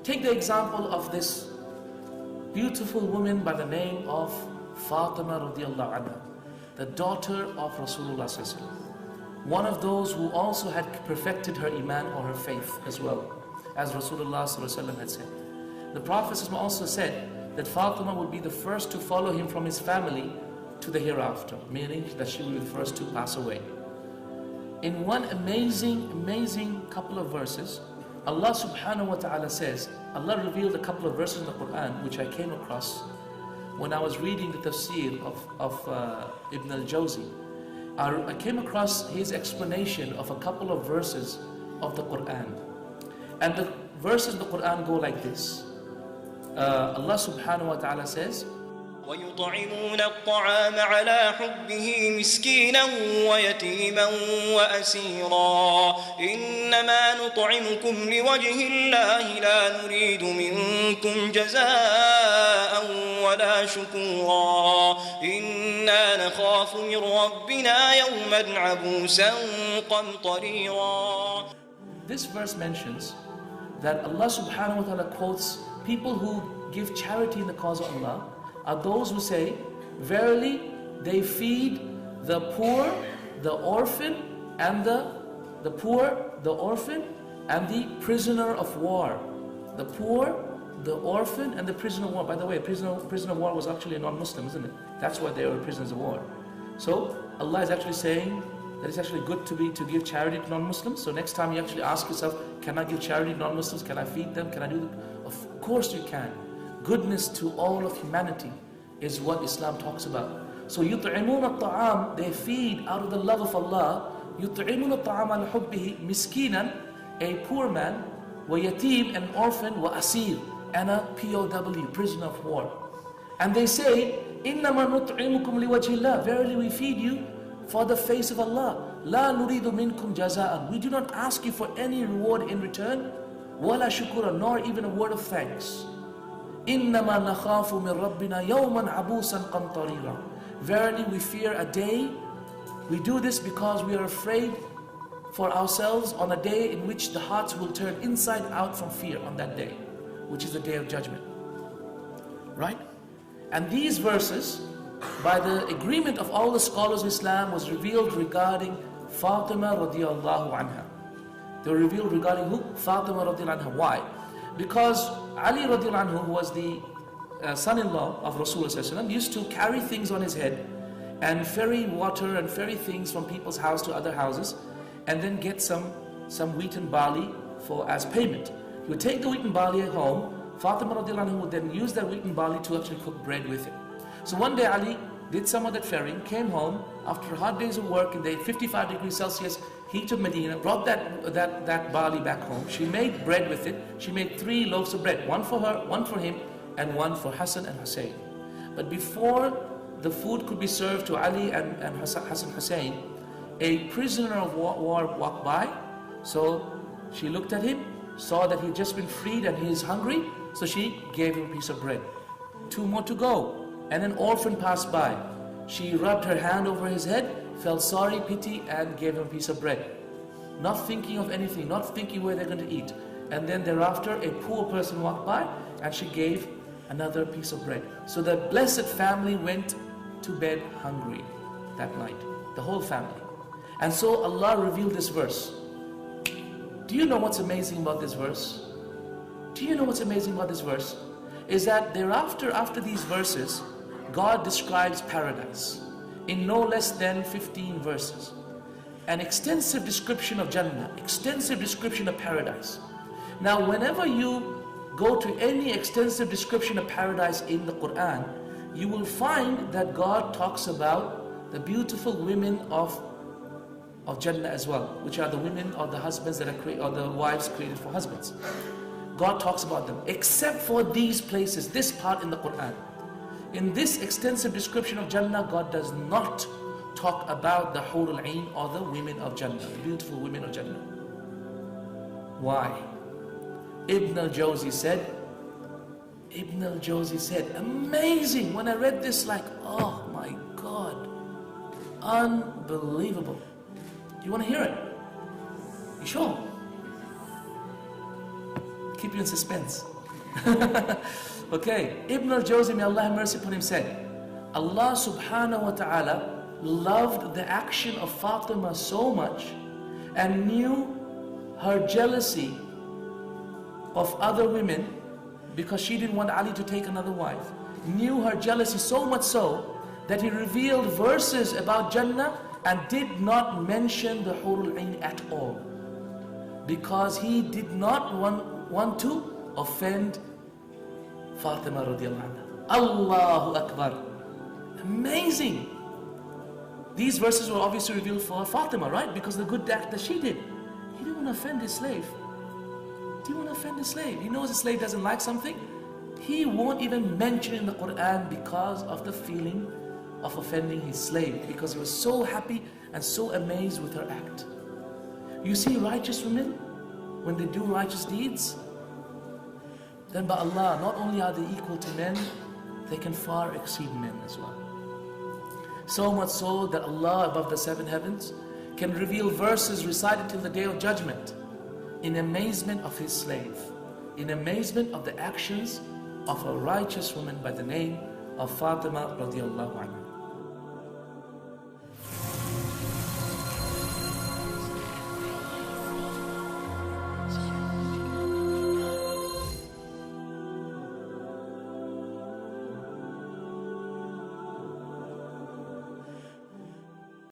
Take the example of this beautiful woman by the name of Fatima radiallahu anha, the daughter of Rasulullah sallallahu alaihi wasallam. One of those who also had perfected her iman or her faith as well, as Rasulullah sallallahu alaihi wasallam had said. The Prophet also said that Fatima would be the first to follow him from his family to the hereafter, meaning that she will be the first to pass away. In one amazing couple of verses, Allah subhanahu wa ta'ala says, Allah revealed a couple of verses in the Quran which I came across when I was reading the tafsir of Ibn al-Jawzi. I came across his explanation of a couple of verses of the Quran. And the verses of the Quran go like this. Allah subhanahu wa ta'ala says, ويطعمون الطعام على حبه مسكينا ويتيما وأسيرا إنما نطعمكم لوجه الله لا نريد منكم جزاء ولا شكورا إنا نخاف من ربنا يوما عبوسا قمطريرا. This verse mentions that Allah subhanahu wa ta'ala quotes people who give charity in the cause of Allah are those who say, verily they feed the poor, the orphan, and the poor, the orphan, and the prisoner of war. The poor, the orphan, and the prisoner of war. By the way, prisoner of war was actually a non-Muslim, isn't it? That's why they were prisoners of war. So Allah is actually saying that it's actually good to give charity to non-Muslims. So next time you actually ask yourself, can I give charity to non-Muslims? Can I feed them? Can I do that? Of course you can. Goodness to all of humanity is what Islam talks about. So يُطْعِمُونَ الطَّعَامِ, they feed out of the love of Allah. يُطْعِمُونَ الطَّعَامَ عَلَى حُبِّهِ مِسْكِينًا, a poor man, وَيَتِيمًا, an orphan, وَأَسِيرًا, and a POW, prisoner of war. And they say, إِنَّمَا نُطْعِمُكُمْ لِوَجْهِ اللَّهِ, verily we feed you for the face of Allah. لَا نُرِيدُ مِنْكُمْ جَزَاءً, we do not ask you for any reward in return, وَلَا شُكُرًا, nor even a word of thanks. إِنَّمَا نَخَافُ مِنْ رَبِّنَا يَوْمًا عَبُوسًا قَمْطَرِيرًا, verily we fear a day. We do this because we are afraid for ourselves on a day in which the hearts will turn inside out from fear on that day, which is the day of judgment. Right? And these verses, by the agreement of all the scholars of Islam, was revealed regarding Fatima radiallahu anha. They were revealed regarding who? Fatima radiallahu anha. Why? Because Ali radiallahu anhu, who was the son-in-law of Rasulullah, used to carry things on his head and ferry water and ferry things from people's house to other houses, and then get some wheat and barley as payment. He would take the wheat and barley at home. Fatima radiallahu anhu would then use that wheat and barley to actually cook bread with it. So one day Ali did some of that ferrying, came home after hard days of work in the 55 degrees Celsius heat of Medina, brought that barley back home. She made bread with it. She made 3 loaves of bread, one for her, one for him, and one for Hassan and Hussein. But before the food could be served to Ali and Hassan Hussein, a prisoner of war walked by. So she looked at him, saw that he'd just been freed and he is hungry, so she gave him a piece of bread. 2 more to go, and an orphan passed by. She rubbed her hand over his head, felt sorry, pity, and gave him a piece of bread. Not thinking of anything, not thinking where they're going to eat. And then thereafter, a poor person walked by, and she gave another piece of bread. So the blessed family went to bed hungry that night, the whole family. And so Allah revealed this verse. Do you know what's amazing about this verse? Do you know what's amazing about this verse? Is that thereafter, after these verses, God describes paradise in no less than 15 verses. An extensive description of Jannah, extensive description of paradise. Now, whenever you go to any extensive description of paradise in the Quran, you will find that God talks about the beautiful women of Jannah as well, which are the women or the husbands that are created, or the wives created for husbands. God talks about them, except for these places, this part in the Quran. In this extensive description of Jannah, God does not talk about the Hur al-Ain or the women of Jannah, the beautiful women of Jannah. Why? Ibn al-Jawzi said, amazing. When I read this, like, oh my God, unbelievable. You want to hear it? You sure? Keep you in suspense. Okay, Ibn al-Jawzi, may Allah have mercy upon him, said, Allah subhanahu wa ta'ala loved the action of Fatima so much and knew her jealousy of other women because she didn't want Ali to take another wife. Knew her jealousy so much so that he revealed verses about Jannah and did not mention the Hurul Ain at all, because he did not want to offend Fatima radiallahu anha. Allahu Akbar. Amazing. These verses were obviously revealed for Fatima, right? Because of the good act that she did. He didn't want to offend his slave. He didn't want to offend his slave. He knows the slave doesn't like something. He won't even mention in the Quran because of the feeling of offending his slave, because he was so happy and so amazed with her act. You see righteous women, when they do righteous deeds, then by Allah, not only are they equal to men, they can far exceed men as well. So much so that Allah above the seven heavens can reveal verses recited till the day of judgment in amazement of his slave, in amazement of the actions of a righteous woman by the name of Fatima radiallahu anha.